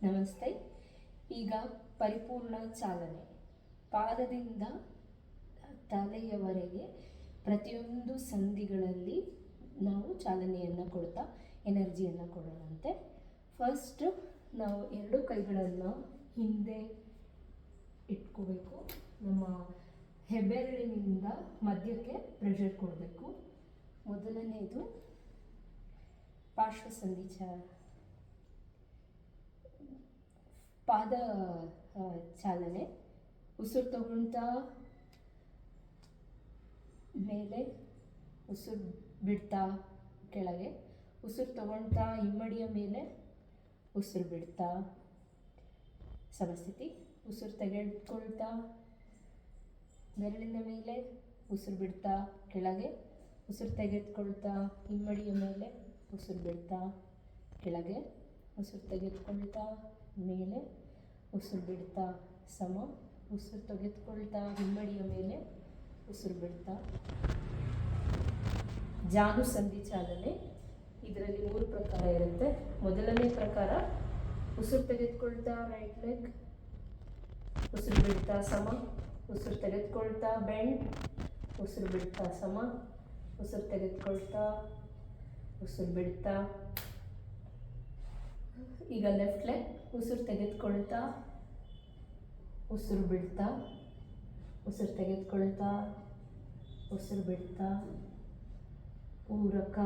ನಮಸ್ತೆ. ಈಗ ಪರಿಪೂರ್ಣ ಚಾಲನೆ, ಪಾದದಿಂದ ತಲೆಯವರೆಗೆ ಪ್ರತಿಯೊಂದು ಸಂಧಿಗಳಲ್ಲಿ ನಾವು ಚಾಲನೆಯನ್ನು ಕೊಡ್ತಾ ಎನರ್ಜಿಯನ್ನು ಕೊಡೋಣಂತೆ. ಫಸ್ಟು ನಾವು ಎರಡು ಕೈಗಳನ್ನು ಹಿಂದೆ ಇಟ್ಕೋಬೇಕು. ನಮ್ಮ ಹೆಬ್ಬೆರಳಿನಿಂದ ಮಧ್ಯಕ್ಕೆ ಪ್ರೆಷರ್ ಕೊಡಬೇಕು. ಮೊದಲನೇದು ಪಾರ್ಶ್ವಸಂಧಿ ಪಾದ ಚಾಲನೆ. ಉಸಿರು ತಗೊಳ್ತಾ ಮೇಲೆ, ಉಸಿರು ಬಿಡ್ತಾ ಕೆಳಗೆ, ಉಸಿರು ತಗೊಳ್ತಾ ಹಿಮ್ಮಡಿಯ ಮೇಲೆ, ಉಸಿರು ಬಿಡ್ತಾ ಸಮಸ್ಥಿತಿ. ಉಸಿರು ತೆಗೆದುಕೊಳ್ತಾ ಬೆರಳಿನ ಮೇಲೆ, ಉಸಿರು ಬಿಡ್ತಾ ಕೆಳಗೆ, ಉಸಿರು ತೆಗೆದುಕೊಳ್ತಾ ಹಿಮ್ಮಡಿಯ ಮೇಲೆ, ಉಸಿರು ಬಿಡ್ತಾ ಕೆಳಗೆ, ಉಸಿರು ತೆಗೆದುಕೊಳ್ತಾ ಮೇಲೆ, ಉಸಿರು ಬಿಡ್ತಾ ಸಮ, ಉಸಿರು ತೆಗೆದುಕೊಳ್ತಾ ಹಿಮ್ಮಡಿಯ ಮೇಲೆ, ಉಸಿರು ಬಿಡ್ತಾ. ಜಾನುಸಂಧಿ ಚಾಲನೆ. ಇದರಲ್ಲಿ 3 ಪ್ರಕಾರ ಇರುತ್ತೆ. ಮೊದಲನೇ ಪ್ರಕಾರ ಉಸಿರು ತೆಗೆದುಕೊಳ್ತಾ ರೈಟ್ ಲೆಗ್, ಉಸಿರು ಬಿಡ್ತಾ ಸಮ, ಉಸಿರು ತೆಗೆದುಕೊಳ್ತಾ ಬೆಂಡ್, ಉಸಿರು ಬಿಡ್ತಾ ಸಮ, ಉಸಿರು ತೆಗೆದುಕೊಳ್ತಾ, ಉಸಿರು ಬಿಡ್ತಾ. ಈಗ ಲೆಫ್ಟ್ ಲೆಗ್, ಉಸಿರು ತೆಗೆದುಕೊಳ್ತಾ, ಉಸಿರು ಬಿಡ್ತಾ, ಉಸಿರು ತೆಗೆದುಕೊಳ್ತಾ, ಉಸಿರು ಬಿಡ್ತಾ. ಪೂರಕ,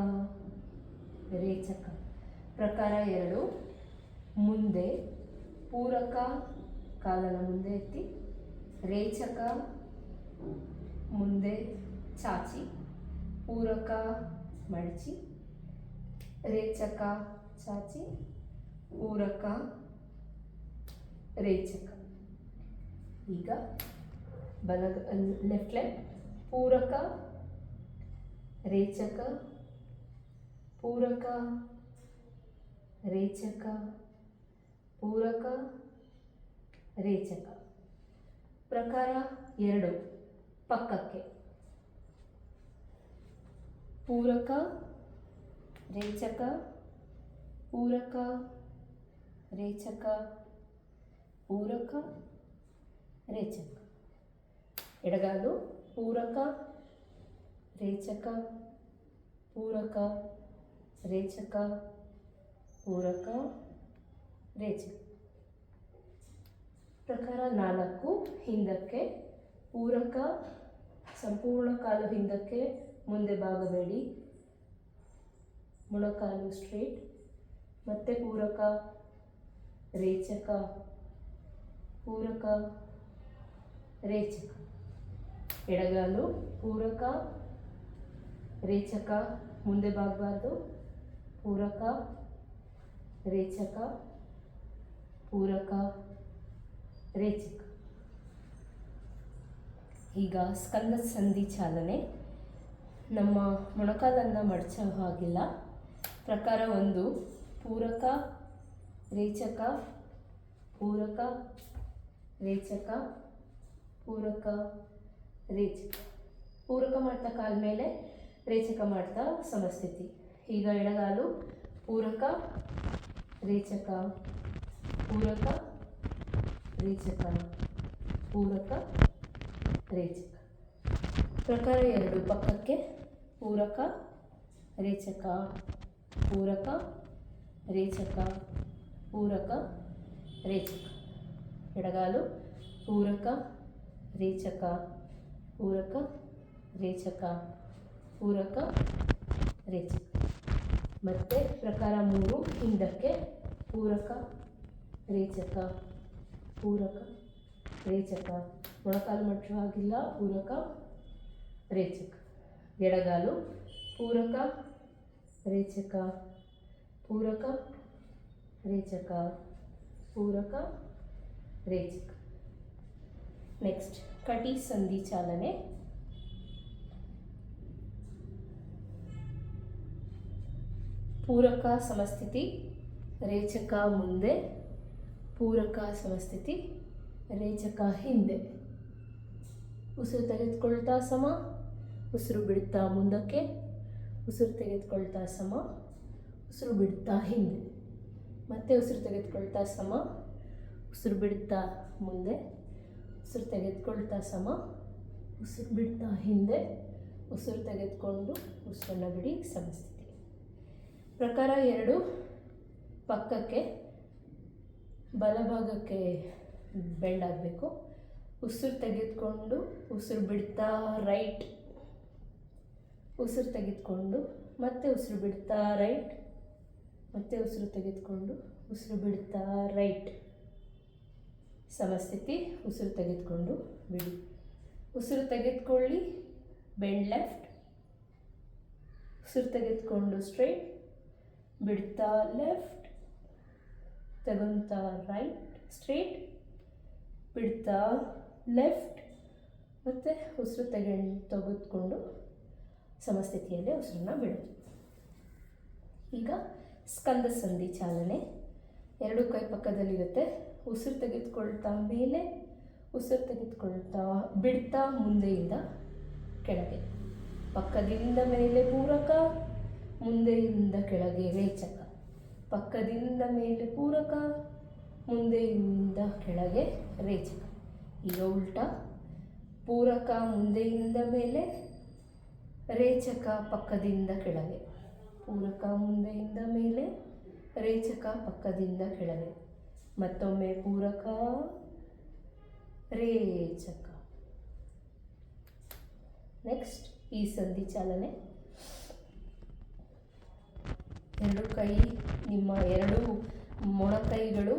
ರೇಚಕ. ಪ್ರಕಾರ 2. ಮುಂದೆ ಪೂರಕ, ಕಾಲನ್ನು ಮುಂದೆ ಎತ್ತಿ, ರೇಚಕ ಮುಂದೆ ಚಾಚಿ, ಪೂರಕ ಮಡಚಿ, ರೇಚಕ ಚಾಚಿ, ಪೂರಕ ರೇಚಕ. ಈಗ ಲೆಫ್ಟ್ ಲೆಗ್, ಪೂರಕ ರೇಚಕ, ಪೂರಕ ರೇಚಕ, ಪೂರಕ ರೇಚಕ. ಪ್ರಕಾರ 2 ಪಕ್ಕಕ್ಕೆ. ಪೂರಕ ರೇಚಕ, ಪೂರಕ ರೇಚಕ, ಪೂರಕ ರೇಚಕ. ಎಡಗಾಲು ಪೂರಕ ರೇಚಕ, ಪೂರಕ ರೇಚಕ, ಪೂರಕ ರೇಚಕ. ಪ್ರಕಾರ 4 ಹಿಂದಕ್ಕೆ. ಪೂರಕ, ಸಂಪೂರ್ಣ ಕಾಲು ಹಿಂದಕ್ಕೆ, ಮುಂದೆ ಬಾಗಬೇಡಿ, ಮೊಣಕಾಲು ಸ್ಟ್ರೇಟ್. ಮತ್ತೆ ಪೂರಕ ರೇಚಕ, ಪೂರಕ ರೇಚಕ. ಎಡಗಾಲು ಪೂರಕ ರೇಚಕ, ಮುಂದೆ ಬಾಗಬಾರ್ದು, ಪೂರಕ ರೇಚಕ, ಪೂರಕ ರೇಚಕ. ಈಗ ಸ್ಕಂದ ಸಂಧಿ ಚಾಲನೆ. ನಮ್ಮ ಮೊಣಕಾಲನ್ನು ಮಡಚೋ ಹಾಗಿಲ್ಲ. ಪ್ರಕಾರ 1 ಪೂರಕ ರೇಚಕ, ಪೂರಕ ರೇಚಕ, ಪೂರಕ ರೇಚಕ. ಪೂರಕ ಮಾಡ್ತಾ ಕಾಲ ಮೇಲೆ, ರೇಚಕ ಮಾಡ್ತಾ ಸಮಸ್ಥಿತಿ. ಈಗ ಎಡಗಾಲು ಪೂರಕ ರೇಚಕ, ಪೂರಕ ರೇಚಕ, ಪೂರಕ ರೇಚಕ. ಪ್ರಕಾರ 2 ಪಕ್ಕಕ್ಕೆ. ಪೂರಕ ರೇಚಕ, ಪೂರಕ ರೇಚಕ, ಪೂರಕ ರೇಚಕ. ಎಡಗಾಲು ಪೂರಕ ರೇಚಕ, ಪೂರಕ ರೇಚಕ, ಪೂರಕ ರೇಚಕ. ಮತ್ತೆ ಪ್ರಕಾರ 3 ಹಿಂದಕ್ಕೆ. ಪೂರಕ ರೇಚಕ, ಪೂರಕ ರೇಚಕ, ಮೊಣಕಾಲು ಮಡಚೋ ಹಾಗಿಲ್ಲ, ಪೂರಕ ರೇಚಕ. ಎಡಗಾಲು ಪೂರಕ ರೇಚಕ, ಪೂರಕ ರೇಚಕ, ಪೂರಕ ರೇಚಕ. ನೆಕ್ಸ್ಟ್ ಕಟಿ ಸಂಧಿ ಚಾಲನೆ. ಪೂರಕ ಸಮಸ್ಥಿತಿ, ರೇಚಕ ಮುಂದೆ, ಪೂರಕ ಸಮಸ್ಥಿತಿ, ರೇಚಕ ಹಿಂದೆ. ಉಸಿರು ತೆಗೆದುಕೊಳ್ತಾ ಸಮ, ಉಸಿರು ಬಿಡ್ತಾ ಮುಂದಕ್ಕೆ, ಉಸಿರು ತೆಗೆದುಕೊಳ್ತಾ ಸಮ, ಉಸಿರು ಬಿಡ್ತಾ ಹಿಂದೆ. ಮತ್ತು ಮತ್ತೆ ಉಸಿರು ತೆಗೆದುಕೊಳ್ತಾ ಸಮ, ಉಸಿರು ಬಿಡ್ತಾ ಮುಂದೆ, ಉಸಿರು ತೆಗೆದುಕೊಳ್ತಾ ಸಮ, ಉಸಿರು ಬಿಡ್ತಾ ಹಿಂದೆ, ಉಸಿರು ತೆಗೆದುಕೊಂಡು ಉಸಿರನ್ನು ಬಿಡಿ, ಸಮಸ್ಥಿತಿ. ಪ್ರಕಾರ 2 ಪಕ್ಕಕ್ಕೆ ಬಲಭಾಗಕ್ಕೆ ಬೆಂಡ್ ಆಗಬೇಕು. ಉಸಿರು ತೆಗೆದುಕೊಂಡು ಉಸಿರು ಬಿಡ್ತಾ ರೈಟ್, ಉಸಿರು ತೆಗೆದುಕೊಂಡು ಮತ್ತೆ ಉಸಿರು ಬಿಡ್ತಾ ರೈಟ್, ಮತ್ತೆ ಉಸಿರು ತೆಗೆದುಕೊಂಡು ಉಸಿರು ಬಿಡ್ತಾ ರೈಟ್, ಸಮಸ್ಥಿತಿ. ಉಸಿರು ತೆಗೆದುಕೊಂಡು ಬಿಡಿ. ಉಸಿರು ತೆಗೆದುಕೊಳ್ಳಿ, ಬೆಂಡ್ ಲೆಫ್ಟ್, ಉಸಿರು ತೆಗೆದುಕೊಂಡು ಸ್ಟ್ರೈಟ್, ಬಿಡ್ತಾ ಲೆಫ್ಟ್, ತಗೊಂತಾ ರೈಟ್ ಸ್ಟ್ರೈಟ್, ಬಿಡ್ತಾ ಲೆಫ್ಟ್, ಮತ್ತು ಉಸಿರು ತೆಗೆದುಕೊಂಡು ಸಮಸ್ಥಿತಿಯಲ್ಲೇ ಉಸಿರನ್ನ ಬಿಡೋದು. ಈಗ ಸ್ಕಂದ ಸಂಧಿ ಚಾಲನೆ. 2 ಕೈ ಪಕ್ಕದಲ್ಲಿರುತ್ತೆ. ಉಸಿರು ತೆಗೆದುಕೊಳ್ತಾ ಮೇಲೆ, ಉಸಿರು ತೆಗೆದುಕೊಳ್ತಾ ಬಿಡ್ತಾ ಮುಂದೆಯಿಂದ ಕೆಳಗೆ, ಪಕ್ಕದಿಂದ ಮೇಲೆ ಪೂರಕ, ಮುಂದೆಯಿಂದ ಕೆಳಗೆ ರೇಚಕ, ಪಕ್ಕದಿಂದ ಮೇಲೆ ಪೂರಕ, ಮುಂದೆಯಿಂದ ಕೆಳಗೆ ರೇಚಕ. ಈಗ ಉಲ್ಟಾ, ಪೂರಕ ಮುಂದೆಯಿಂದ ಮೇಲೆ, ರೇಚಕ ಪಕ್ಕದಿಂದ ಕೆಳಗೆ, ಪೂರಕ ಮುಂದೆಯಿಂದ ಮೇಲೆ, ರೇಚಕ ಪಕ್ಕದಿಂದ ಕೆಳಗೆ, ಮತ್ತೊಮ್ಮೆ ಪೂರಕ ರೇಚಕ. ನೆಕ್ಸ್ಟ್ ಈ ಸಂಧಿ ಚಾಲನೆ. 2 ಕೈ, ನಿಮ್ಮ 2 ಮೊಣಕೈಗಳು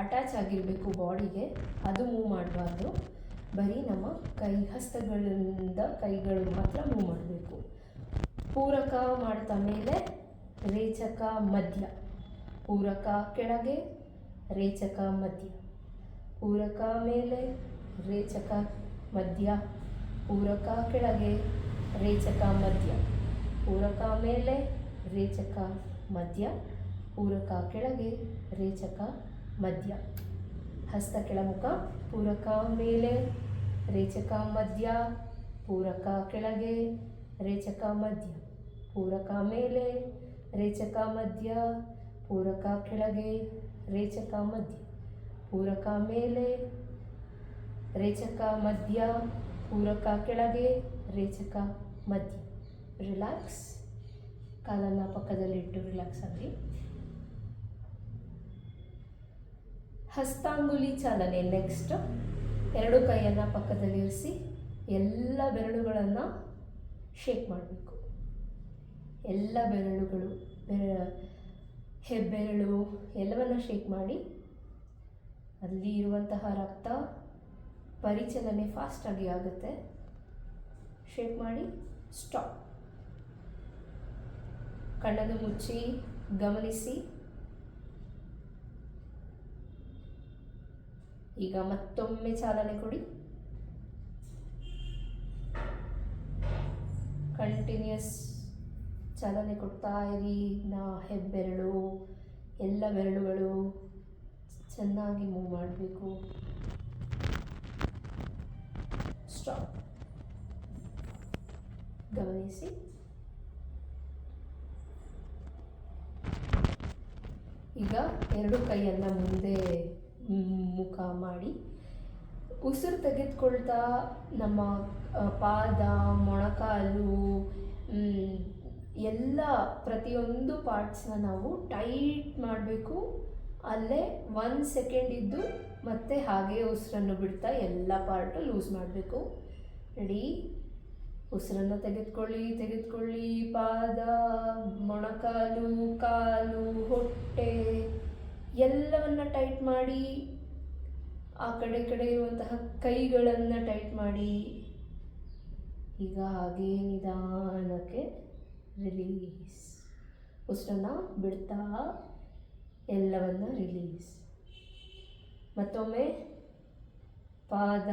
ಅಟ್ಯಾಚ್ ಆಗಿರಬೇಕು ಬಾಡಿಗೆ, ಅದು ಮೂವ್ ಮಾಡಬಾರ್ದು. ಬರೀ ನಮ್ಮ ಕೈ ಹಸ್ತಗಳಿಂದ ಕೈಗಳು ಮಾತ್ರ ಮೂವ್ ಮಾಡಬೇಕು. ಪೂರಕ ಮಾಡ್ತಾ ಮೇಲೆ, ರೇಚಕ ಮಧ್ಯ, ಪೂರಕ ಕೆಳಗೆ, ರೇಚಕ ಮಧ್ಯ, ಪೂರಕ ಮೇಲೆ, ರೇಚಕ ಮಧ್ಯ, ಪೂರಕ ಕೆಳಗೆ, ರೇಚಕ ಮಧ್ಯ, ಪೂರಕ ಮೇಲೆ, ರೇಚಕ ಮಧ್ಯ, ಪೂರಕ ಕೆಳಗೆ, ರೇಚಕ ಮಧ್ಯ. ಹಸ್ತ ಕೆಳಮುಖ, ಪೂರಕ ಮೇಲೆ, ರೇಚಕ ಮಧ್ಯ, ಪೂರಕ ಕೆಳಗೆ, ರೇಚಕ ಮಧ್ಯ, ಪೂರಕ ಮೇಲೆ, ರೇಚಕ ಮಧ್ಯ, ಪೂರಕ ಕೆಳಗೆ, ರೇಚಕ ಮಧ್ಯ, ಪೂರಕ ಮೇಲೆ, ರೇಚಕ ಮಧ್ಯ, ಪೂರಕ ಕೆಳಗೆ, ರೇಚಕ ಮಧ್ಯ. ರಿಲ್ಯಾಕ್ಸ್. ಕಾಲನ್ನು ಪಕ್ಕದಲ್ಲಿಟ್ಟು ರಿಲ್ಯಾಕ್ಸ್ ಆಗಿ. ಹಸ್ತಾಂಗುಲಿ ಚಾಲನೆ. ನೆಕ್ಸ್ಟ್ 2 ಕೈಯನ್ನು ಪಕ್ಕದಲ್ಲಿರಿಸಿ ಎಲ್ಲ ಬೆರಳುಗಳನ್ನು ಶೇಕ್ ಮಾಡಬೇಕು. ಎಲ್ಲ ಬೆರಳುಗಳು, ಹೆಬ್ಬೆರಳು ಎಲ್ಲವನ್ನು ಶೇಕ್ ಮಾಡಿ, ಅಲ್ಲಿ ಇರುವಂತಹ ರಕ್ತ ಪರಿಚಲನೆ ಫಾಸ್ಟಾಗಿ ಆಗುತ್ತೆ. ಶೇಕ್ ಮಾಡಿ ಸ್ಟಾಪ್. ಕಣ್ಣನ್ನು ಮುಚ್ಚಿ ಗಮನಿಸಿ. ಈಗ ಮತ್ತೊಮ್ಮೆ ಚಾಲನೆ ಕೊಡಿ. ಕಂಟಿನ್ಯೂಸ್ ಚಾಲನೆ ಕೊಡ್ತಾ ಇರಿ. ಹೆಬ್ಬೆರಳು ಎಲ್ಲ ಬೆರಳುಗಳು ಚೆನ್ನಾಗಿ ಮೂವ್ ಮಾಡಬೇಕು. ಸ್ಟಾಪ್. ಗಮನಿಸಿ. ಈಗ 2 ಕೈಯನ್ನು ಮುಂದೆ ಮುಖ ಮಾಡಿ ಉಸಿರು ತೆಗೆದುಕೊಳ್ತಾ ನಮ್ಮ ಪಾದ, ಮೊಣಕಾಲು ಎಲ್ಲ ಪ್ರತಿಯೊಂದು ಪಾರ್ಟ್ಸ್ನ ನಾವು ಟೈಟ್ ಮಾಡಬೇಕು. ಅಲ್ಲೇ 1 ಸೆಕೆಂಡ್ ಇದ್ದು ಮತ್ತೆ ಹಾಗೆ ಉಸಿರನ್ನು ಬಿಡ್ತಾ ಎಲ್ಲ ಪಾರ್ಟು ಲೂಸ್ ಮಾಡಬೇಕು. ರೆಡಿ? ಉಸಿರನ್ನು ತೆಗೆದುಕೊಳ್ಳಿ. ಪಾದ, ಮೊಣಕಾಲು, ಕಾಲು, ಹೊಟ್ಟೆ ಎಲ್ಲವನ್ನು ಟೈಟ್ ಮಾಡಿ. ಆ ಕಡೆ ಇರುವಂತಹ ಕೈಗಳನ್ನು ಟೈಟ್ ಮಾಡಿ. ಈಗ ಹಾಗೆ ನಿಧಾನಕ್ಕೆ ರಿಲೀಸ್. ಉಸಿರನ್ನು ಬಿಡ್ತಾ ಎಲ್ಲವನ್ನು ರಿಲೀಸ್. ಮತ್ತೊಮ್ಮೆ ಪಾದ,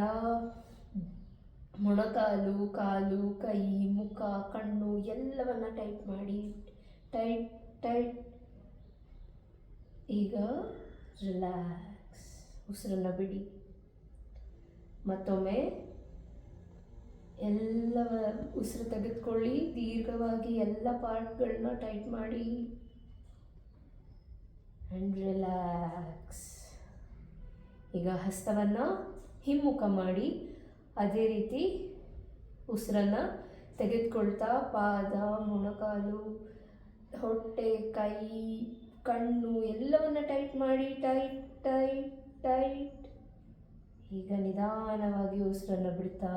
ಮೊಣಕಾಲು, ಕಾಲು, ಕೈ, ಮುಖ, ಕಣ್ಣು ಎಲ್ಲವನ್ನು ಟೈಟ್ ಮಾಡಿ. ಟೈಟ್. ಈಗ ರಿಲ್ಯಾಕ್ಸ್. ಉಸಿರನ್ನು ಬಿಡಿ. ಮತ್ತೊಮ್ಮೆ ಎಲ್ಲ ಉಸಿರು ತೆಗೆದುಕೊಳ್ಳಿ. ದೀರ್ಘವಾಗಿ ಎಲ್ಲ ಪಾರ್ಟ್ಗಳನ್ನ ಟೈಟ್ ಮಾಡಿ. And relax. ಈಗ ಹಸ್ತವನ್ನು ಹಿಮ್ಮುಖ ಮಾಡಿ ಅದೇ ರೀತಿ ಉಸಿರನ್ನು ತೆಗೆದುಕೊಳ್ತಾ ಪಾದ, ಮೊಣಕಾಲು, ಹೊಟ್ಟೆ, ಕೈ, ಕಣ್ಣು ಎಲ್ಲವನ್ನು ಟೈಟ್ ಮಾಡಿ ಟೈಟ್ ಟೈಟ್ ಟೈಟ್. ಈಗ ನಿಧಾನವಾಗಿ ಉಸಿರನ್ನು ಬಿಡ್ತಾ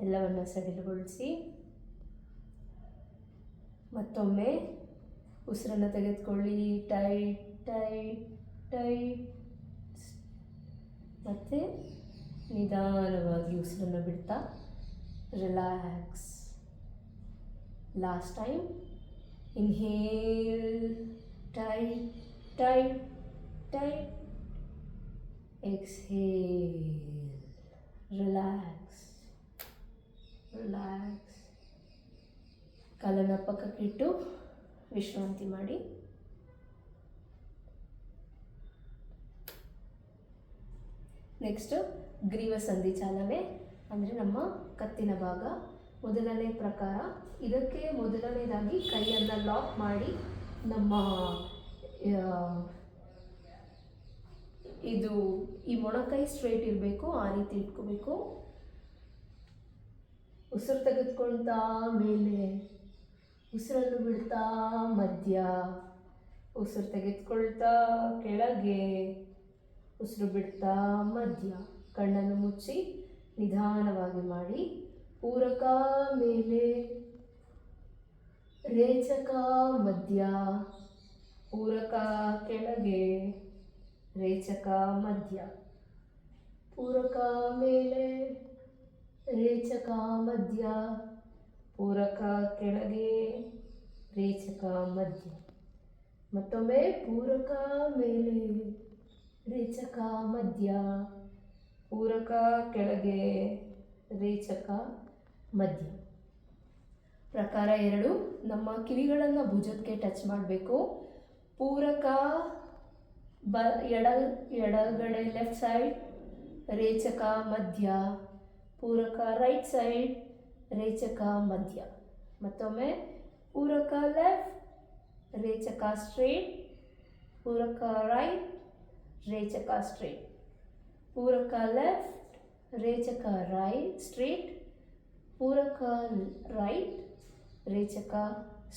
ಎಲ್ಲವನ್ನು ಸಡಿಲಗೊಳಿಸಿ ಮತ್ತೊಮ್ಮೆ ಉಸಿರನ್ನು ತೆಗೆದುಕೊಳ್ಳಿ ಟೈಟ್ ಟೈಟ್ ಟೈಟ್. ಮತ್ತು ನಿಧಾನವಾಗಿ ಉಸಿರನ್ನು ಬಿಡ್ತಾ relax. Last time inhale tight tight tight. Exhale relax relax. ಕಾಲನ್ನು ಪಕ್ಕಕ್ಕಿಟ್ಟು ವಿಶ್ರಾಂತಿ ಮಾಡಿ. ನೆಕ್ಸ್ಟ್ ಗ್ರೀವ ಸಂಧಿ ಚಾಲನೆ ಅಂದರೆ ನಮ್ಮ ಕತ್ತಿನ ಭಾಗ. ಮೊದಲನೇ ಪ್ರಕಾರ ಇದಕ್ಕೆ ಮೊದಲನೇದಾಗಿ ಕೈಯನ್ನು ಲಾಕ್ ಮಾಡಿ ನಮ್ಮ ಇದು ಈ ಮೊಣಕೈ ಸ್ಟ್ರೈಟ್ ಇರಬೇಕು, ಆ ರೀತಿ ಇಟ್ಕೋಬೇಕು. ಉಸಿರು ತೆಗೆದುಕೊಳ್ತಾ ಮೇಲೆ, ಉಸಿರನ್ನು ಬಿಡ್ತಾ ಮಧ್ಯ, ಉಸಿರು ತೆಗೆದುಕೊಳ್ತಾ ಕೆಳಗೆ, ಉಸಿರು ಬಿಡ್ತಾ ಮಧ್ಯ. ಕಣ್ಣನ್ನು ಮುಚ್ಚಿ ನಿಧಾನವಾಗಿ ಮಾಡಿ. ಪೂರಕ ಮೇಲೆ, ರೇಚಕ ಮಧ್ಯ, ಪೂರಕ ಕೆಳಗೆ, ರೇಚಕ ಮಧ್ಯ, ಪೂರಕ ಮೇಲೆ, ರೇಚಕ ಮಧ್ಯ, ಪೂರಕ ಕೆಳಗೆ, ರೇಚಕ ಮಧ್ಯ. ಮತ್ತೊಮ್ಮೆ ಪೂರಕ ಮೇಲೆ, ರೇಚಕ ಮಧ್ಯ, ಪೂರಕ ಕೆಳಗೆ, ರೇಚಕ ಮಧ್ಯ. ಪ್ರಕಾರ 2. ನಮ್ಮ ಕಿವಿಗಳನ್ನು ಭುಜಕ್ಕೆ ಟಚ್ ಮಾಡಬೇಕು. ಪೂರಕ ಎಡಗಡೆ ಲೆಫ್ಟ್ ಸೈಡ್, ರೇಚಕ ಮಧ್ಯ, ಪೂರಕ ರೈಟ್ ಸೈಡ್, ರೇಚಕ ಮಧ್ಯ. ಮತ್ತೊಮ್ಮೆ ಪೂರಕ ಲೆಫ್ಟ್, ರೇಚಕ ಸ್ಟ್ರೇಟ್, ಪೂರಕ ರೈಟ್, ರೇಚಕ ಸ್ಟ್ರೇಟ್, ಪೂರಕ ಲೆಫ್ಟ್, ರೇಚಕ ರೈಟ್ ಸ್ಟ್ರೇಟ್, ಪೂರಕ ರೈಟ್, ರೇಚಕ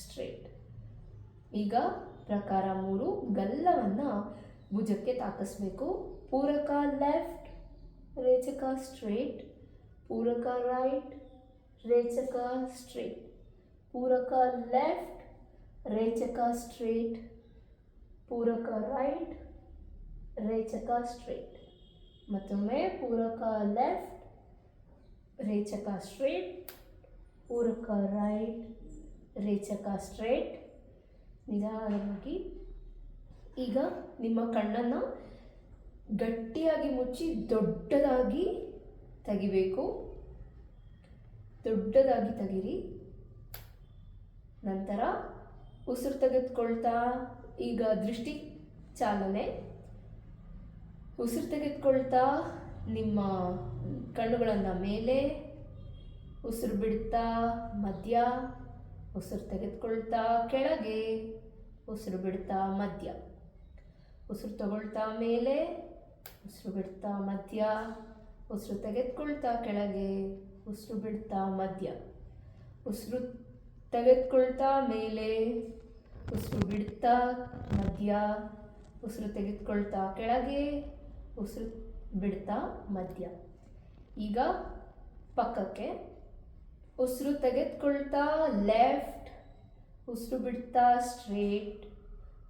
ಸ್ಟ್ರೇಟ್. ಈಗ ಪ್ರಕಾರ 3. ಗಲ್ಲವನ್ನು ಭುಜಕ್ಕೆ ತಾಕಿಸ್ಬೇಕು. ಪೂರಕ ಲೆಫ್ಟ್, ರೇಚಕ ಸ್ಟ್ರೇಟ್, ಪೂರಕ ರೈಟ್, ರೇಚಕ ಸ್ಟ್ರೇಟ್, ಪೂರಕ ಲೆಫ್ಟ್, ರೇಚಕ ಸ್ಟ್ರೇಟ್, ಪೂರಕ ರೈಟ್, ರೇಚಕ ಸ್ಟ್ರೇಟ್. ಮತ್ತೊಮ್ಮೆ ಪೂರಕ ಲೆಫ್ಟ್, ರೇಚಕ ಸ್ಟ್ರೇಟ್, ಪೂರಕ ರೈಟ್, ರೇಚಕ ಸ್ಟ್ರೇಟ್. ನಿಧಾನವಾಗಿ ಈಗ ನಿಮ್ಮ ಕಣ್ಣನ್ನು ಗಟ್ಟಿಯಾಗಿ ಮುಚ್ಚಿ ದೊಡ್ಡದಾಗಿ ತೆಗಿಬೇಕು. ದೊಡ್ಡದಾಗಿ ತೆಗೀರಿ. ನಂತರ ಉಸಿರು ತೆಗೆದುಕೊಳ್ತಾ ಈಗ ದೃಷ್ಟಿ ಚಾಲನೆ. ಉಸಿರು ತೆಗೆದುಕೊಳ್ತಾ ನಿಮ್ಮ ಕಣ್ಣುಗಳನ್ನು ಮೇಲೆ, ಉಸಿರು ಬಿಡ್ತಾ ಮಧ್ಯ, ಉಸಿರು ತೆಗೆದುಕೊಳ್ತಾ ಕೆಳಗೆ, ಉಸಿರು ಬಿಡ್ತಾ ಮಧ್ಯ, ಉಸಿರು ತಗೊಳ್ತಾ ಮೇಲೆ, ಉಸಿರು ಬಿಡ್ತಾ ಮಧ್ಯ, ಉಸಿರು ತೆಗೆದುಕೊಳ್ತಾ ಕೆಳಗೆ, ಉಸಿರು ಬಿಡ್ತಾ ಮಧ್ಯ, ಉಸಿರು ತೆಗೆದುಕೊಳ್ತಾ ಮೇಲೆ, ಉಸಿರು ಬಿಡ್ತಾ ಮಧ್ಯ, ಉಸಿರು ತೆಗೆದುಕೊಳ್ತಾ ಕೆಳಗೆ, ಉಸಿರು ಬಿಡ್ತಾ ಮಧ್ಯ. ಈಗ ಪಕ್ಕಕ್ಕೆ ಉಸಿರು ತೆಗೆದುಕೊಳ್ತಾ ಲೆಫ್ಟ್, ಉಸಿರು ಬಿಡ್ತಾ ಸ್ಟ್ರೇಟ್,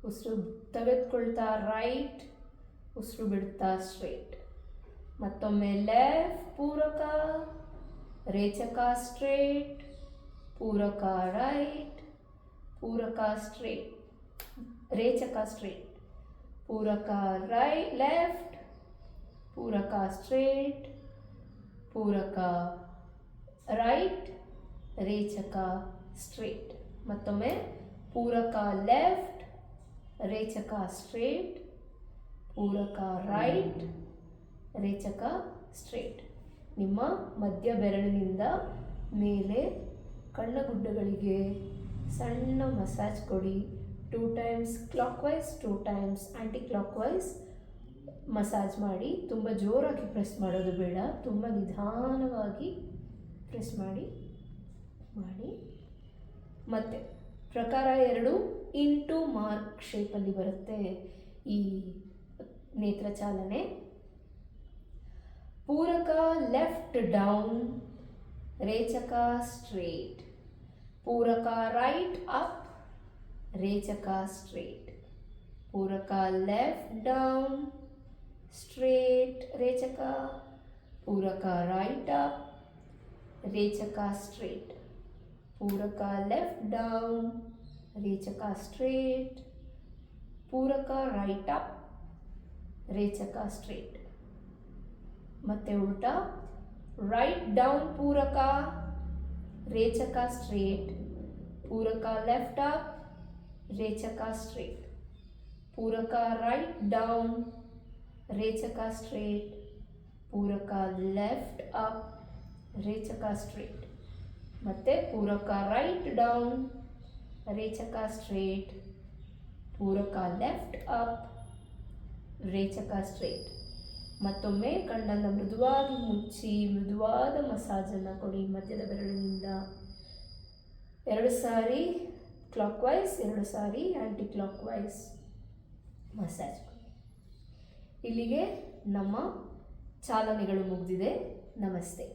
ಉಸಿರು ತೆಗೆದುಕೊಳ್ತಾ ರೈಟ್, ಉಸಿರು ಬಿಡ್ತಾ ಸ್ಟ್ರೇಟ್. ಮತ್ತೊಮ್ಮೆ ಲೆಫ್ಟ್ ಪೂರಕ, ರೇಚಕ ಸ್ಟ್ರೇಟ್, ಪೂರಕ ರೈಟ್, ಪೂರಕ ಸ್ಟ್ರೇಟ್, ರೇಚಕ ಸ್ಟ್ರೇಟ್, ಪೂರಕ ರೈಟ್ ಲೆಫ್ಟ್, ಪೂರಕ ಸ್ಟ್ರೇಟ್, ಪೂರಕ ರೈಟ್, ರೇಚಕ ಸ್ಟ್ರೇಟ್. ಮತ್ತೊಮ್ಮೆ ಪೂರಕ ಲೆಫ್ಟ್, ರೇಚಕ ಸ್ಟ್ರೇಟ್, ಪೂರಕ ರೈಟ್, ರೇಚಕ ಸ್ಟ್ರೇಟ್. ನಿಮ್ಮ ಮಧ್ಯ ಬೆರಳಿನಿಂದ ಮೇಲೆ ಕಣ್ಣಗುಡ್ಡಗಳಿಗೆ ಸಣ್ಣ ಮಸಾಜ್ ಕೊಡಿ. 2 times clockwise, 2 times anticlockwise massage ಮಾಡಿ. ತುಂಬ ಜೋರಾಗಿ ಪ್ರೆಸ್ ಮಾಡೋದು ಬೇಡ, ತುಂಬ ನಿಧಾನವಾಗಿ ಪ್ರೆಸ್ ಮಾಡಿ. ಮತ್ತು ಪ್ರಕಾರ 2 ಇಂಟು ಮಾರ್ಕ್ ಶೇಪಲ್ಲಿ ಬರುತ್ತೆ ಈ ನೇತ್ರ ಚಾಲನೆ. ಪೂರಕ ಲೆಫ್ಟ್ ಡೌನ್, ರೇಚಕ ಸ್ಟ್ರೇಟ್. ಪೂರಕ ರೈಟ್ ಅಪ್, ರೇಚಕ ಸ್ಟ್ರೇಟ್. ಪೂರಕ ಲೆಫ್ಟ್ ಡೌನ್, ಸ್ಟ್ರೇಟ್ ರೇಚಕ. ಪೂರಕ ರೈಟ್ ಅಪ್, ರೇಚಕ ಸ್ಟ್ರೇಟ್. ಪೂರಕ ಲೆಫ್ಟ್ ಡೌನ್, ರೇಚಕ ಸ್ಟ್ರೇಟ್. ಪೂರಕ ರೈಟ್ ಅಪ್, ರೇಚಕ ಸ್ಟ್ರೇಟ್. ಮತ್ತೆ ಉಲ್ಟಾ ರೈಟ್ ಡೌನ್ ಪೂರಕ, ರೇಚಕ ಸ್ಟ್ರೇಟ್. ಪೂರಕ ಲೆಫ್ಟ್ ಅಪ್, ರೇಚಕ ಸ್ಟ್ರೇಟ್. ಪೂರಕ ರೈಟ್ ಡೌನ್, ರೇಚಕ ಸ್ಟ್ರೇಟ್. ಪೂರಕ ಲೆಫ್ಟ್ ಅಪ್, ರೇಚಕ ಸ್ಟ್ರೇಟ್. ಮತ್ತು ಪೂರಕ ರೈಟ್ ಡೌನ್, ರೇಚಕ ಸ್ಟ್ರೇಟ್. ಪೂರಕ ಲೆಫ್ಟ್ ಅಪ್, ರೇಚಕ ಸ್ಟ್ರೇಟ್. ಮತ್ತೊಮ್ಮೆ ಕಣ್ಣನ್ನು ಮೃದುವಾಗಿ ಮುಚ್ಚಿ ಮೃದುವಾದ ಮಸಾಜನ್ನು ಕೊಡಿ ಮಧ್ಯದ ಬೆರಳಿನಿಂದ. 2 ಸಾರಿ ಕ್ಲಾಕ್ ವೈಸ್, 2 ಸಾರಿ ಆ್ಯಂಟಿ ಕ್ಲಾಕ್ ವೈಸ್ ಮಸಾಜ್ ಕೊಡಿ. ಇಲ್ಲಿಗೆ ನಮ್ಮ ಚಾಲನೆಗಳು ಮುಗಿದಿದೆ. ನಮಸ್ತೆ.